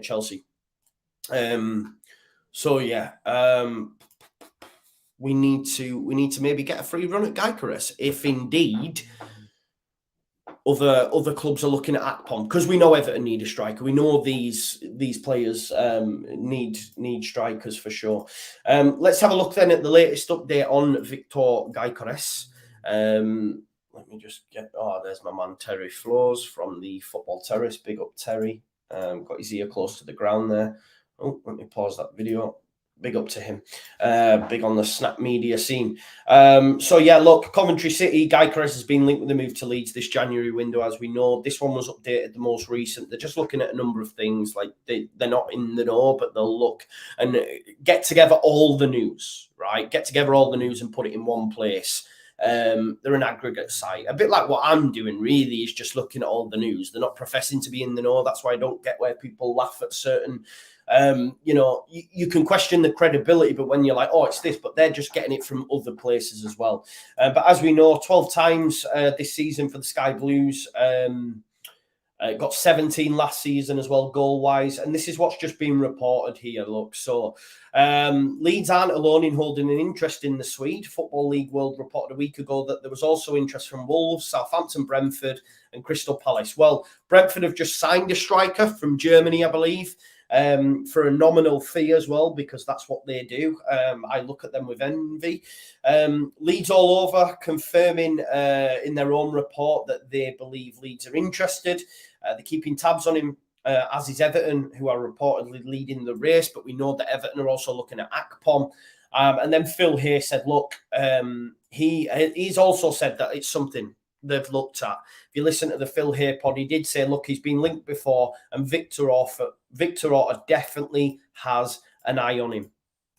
Chelsea. So yeah, we need to maybe get a free run at Guy Carrez if indeed other clubs are looking at Akpom, because we know Everton need a striker. We know these players need strikers for sure. Let's have a look then at the latest update on Victor Guy Carrez. Let me just get. Oh, there's my man Terry Flores from the Football Terrace. Big up Terry. Got his ear close to the ground there. Oh, let me pause that video. Big up to him. Big on the Snap media scene. So yeah, look, Coventry City, Guy Carrez has been linked with the move to Leeds this January window, as we know. This one was updated, the most recent. They're just looking at a number of things. Like they're not in the know, but they'll look and get together all the news, right? Get together all the news and put it in one place. They're an aggregate site, a bit like what I'm doing really is just looking at all the news. They're not professing to be in the know. That's why I don't get where people laugh at certain you can question the credibility, but when you're like, oh, it's this, but they're just getting it from other places as well. But as we know, 12 times this season for the Sky Blues, Got 17 last season as well, goal-wise. And this is what's just been reported here, look. So Leeds aren't alone in holding an interest in the Swede. Football League World reported a week ago that there was also interest from Wolves, Southampton, Brentford and Crystal Palace. Well, Brentford have just signed a striker from Germany, I believe, for a nominal fee as well, because that's what they do. I look at them with envy. Leeds all over, confirming in their own report that they believe Leeds are interested. They're keeping tabs on him, as is Everton, who are reportedly leading the race, but we know that Everton are also looking at Akpom. And then Phil Hay said, look, he's also said that it's something they've looked at. If you listen to the Phil Hay pod, he did say, look, he's been linked before, and Victor Orta definitely has an eye on him.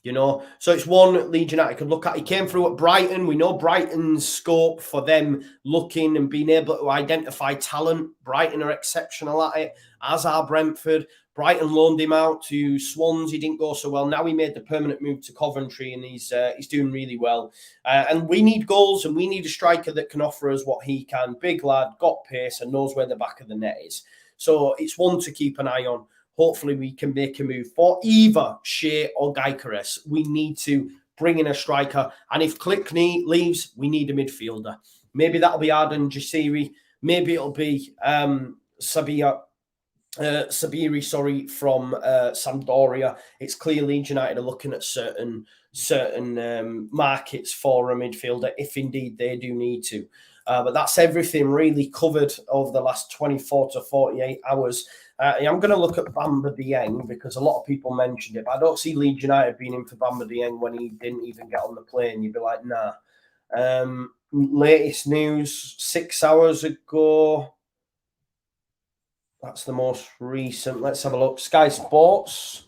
You know, so it's one Leeds United could look at. He came through at Brighton. We know Brighton's scope for them looking and being able to identify talent. Brighton are exceptional at it, as are Brentford. Brighton loaned him out to Swans. He didn't go so well. Now he made the permanent move to Coventry, and he's doing really well. And we need goals, and we need a striker that can offer us what he can. Big lad, got pace, and knows where the back of the net is. So it's one to keep an eye on. Hopefully we can make a move for either Shea or Gyökeres. We need to bring in a striker. And if Klich leaves, we need a midfielder. Maybe that'll be Arden Jasiri. Maybe it'll be Sabiri, from Sampdoria. It's clear Leeds United are looking at certain markets for a midfielder, if indeed they do need to. But that's everything really covered over the last 24 to 48 hours. I'm going to look at Bamba Dieng because a lot of people mentioned it, but I don't see Leeds United being in for Bamba Dieng when he didn't even get on the plane. You'd be like, nah. Latest news, 6 hours ago. That's the most recent. Let's have a look. Sky Sports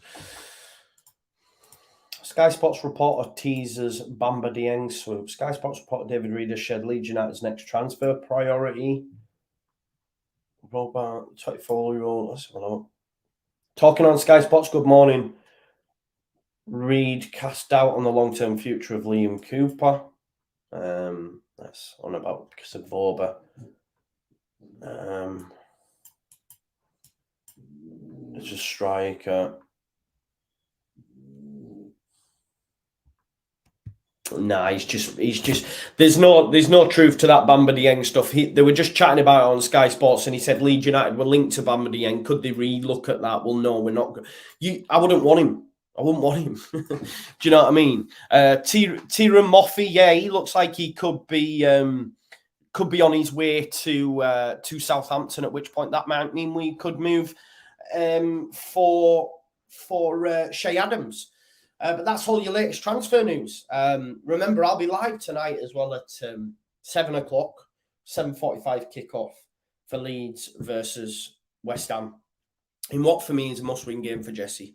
reporter teases Bamba Dieng swoop. Sky Sports reporter David Reeder shared Leeds United's next transfer priority. Robert, 24-year-old. Let's have a look. Talking on Sky Sports, good morning. Reed cast doubt on the long-term future of Liam Cooper. That's on about because of Voba. It's a striker. Nah, he's just. There's no truth to that Bamba Dieng stuff. They were just chatting about it on Sky Sports, and he said Leeds United were linked to Bamba Dieng. Could they re-look at that? Well, no, we're not. I wouldn't want him. I wouldn't want him. Do you know what I mean? Tieran Moffi, yeah, he looks like he could be on his way to Southampton. At which point that might mean we could move for Shea Adams. But that's all your latest transfer news. Remember, I'll be live tonight as well at 7 o'clock, 7:45 kickoff for Leeds versus West Ham. In what for me is a must-win game for Jesse,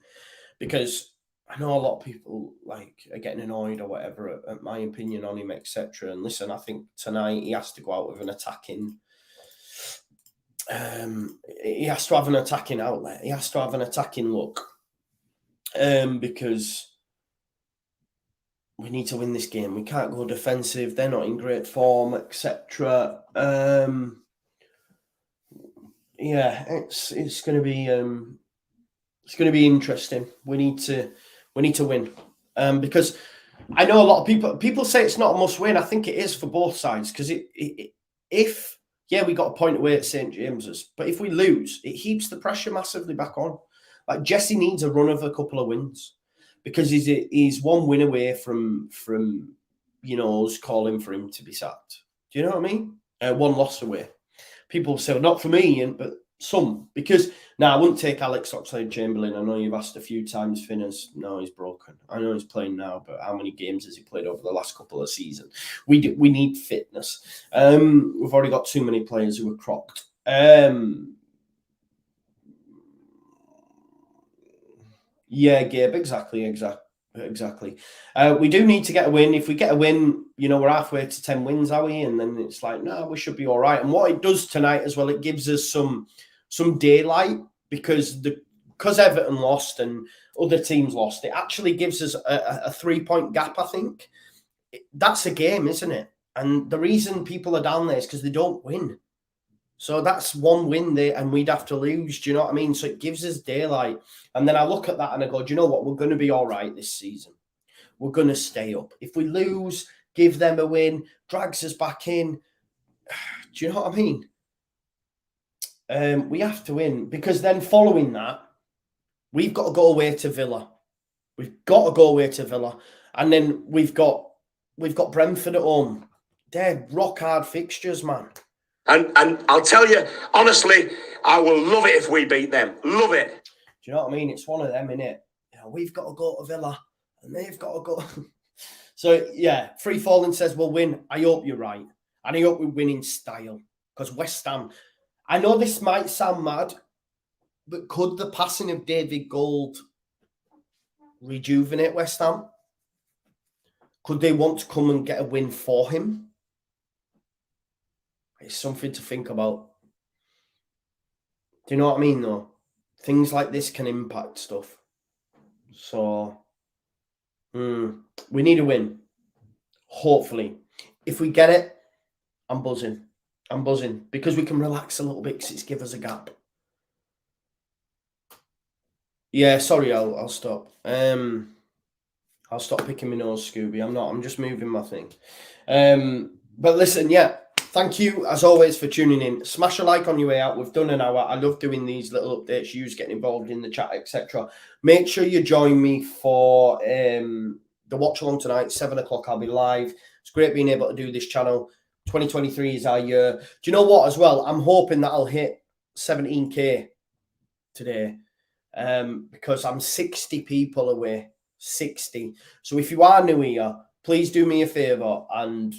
because I know a lot of people are getting annoyed or whatever at my opinion on him, etc. And listen, I think tonight he has to go out with an attacking. He has to have an attacking outlet. He has to have an attacking look, because we need to win this game. We can't go defensive. They're not in great form, etc. Yeah, it's going to be interesting. We need to win, because I know a lot of people say it's not a must win. I think it is for both sides, because if we got a point away at St James's, but if we lose, it heaps the pressure massively back on. Like Jesse needs a run of a couple of wins, because he's one win away from us calling for him to be sacked. Do you know what I mean? One loss away. People say, well, not for me, but some. Because now I wouldn't take Alex Oxlade-Chamberlain. I know you've asked a few times, Finners. No, he's broken. I know he's playing now, but how many games has he played over the last couple of seasons? We need fitness. We've already got too many players who are crocked. Yeah, Gabe, exactly. We do need to get a win. If we get a win, we're halfway to 10 wins, are we? And then it's like, no, we should be all right. And what it does tonight as well, it gives us some daylight, because Everton lost and other teams lost. It actually gives us a 3-point gap, I think. That's a game, isn't it? And the reason people are down there is because they don't win. So that's one win there, and we'd have to lose. Do you know what I mean? So it gives us daylight. And then I look at that and I go, do you know what? We're going to be all right this season. We're going to stay up. If we lose, give them a win, drags us back in. Do you know what I mean? We have to win, because then following that, we've got to go away to Villa. We've got to go away to Villa. And then we've got Brentford at home. They're rock hard fixtures, man. And I'll tell you, honestly, I will love it if we beat them. Love it. Do you know what I mean? It's one of them, innit? You know, we've got to go to Villa and they've got to go. So, yeah, Free Falling says we'll win. I hope you're right. And I hope we win in style. Because West Ham, I know this might sound mad, but could the passing of David Gold rejuvenate West Ham? Could they want to come and get a win for him? It's something to think about. Do you know what I mean, though? Things like this can impact stuff. So, we need a win. Hopefully. If we get it, I'm buzzing. I'm buzzing. Because we can relax a little bit, because it's give us a gap. Yeah, sorry, I'll stop. I'll stop picking my nose, Scooby. I'm just moving my thing. But listen, yeah. Thank you, as always, for tuning in. Smash a like on your way out. We've done an hour. I love doing these little updates, you getting involved in the chat, etc. Make sure you join me for the watch along tonight, 7 o'clock. I'll be live. It's great being able to do this channel. 2023 is our year. Do you know what, as well? I'm hoping that I'll hit 17K today, because I'm 60 people away. 60. So if you are new here, please do me a favor and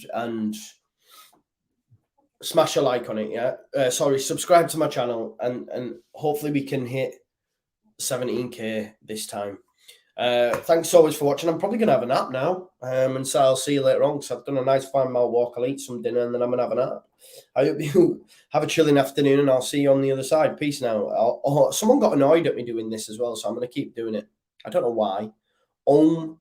smash a like on it, yeah? Subscribe to my channel, and hopefully we can hit 17K this time. Thanks so much for watching. I'm probably going to have a nap now, and so I'll see you later on, because I've done a nice 5-mile walk. I'll eat some dinner, and then I'm going to have a nap. I hope you have a chilling afternoon, and I'll see you on the other side. Peace now. Someone got annoyed at me doing this as well, so I'm going to keep doing it. I don't know why. Alhamdulillah.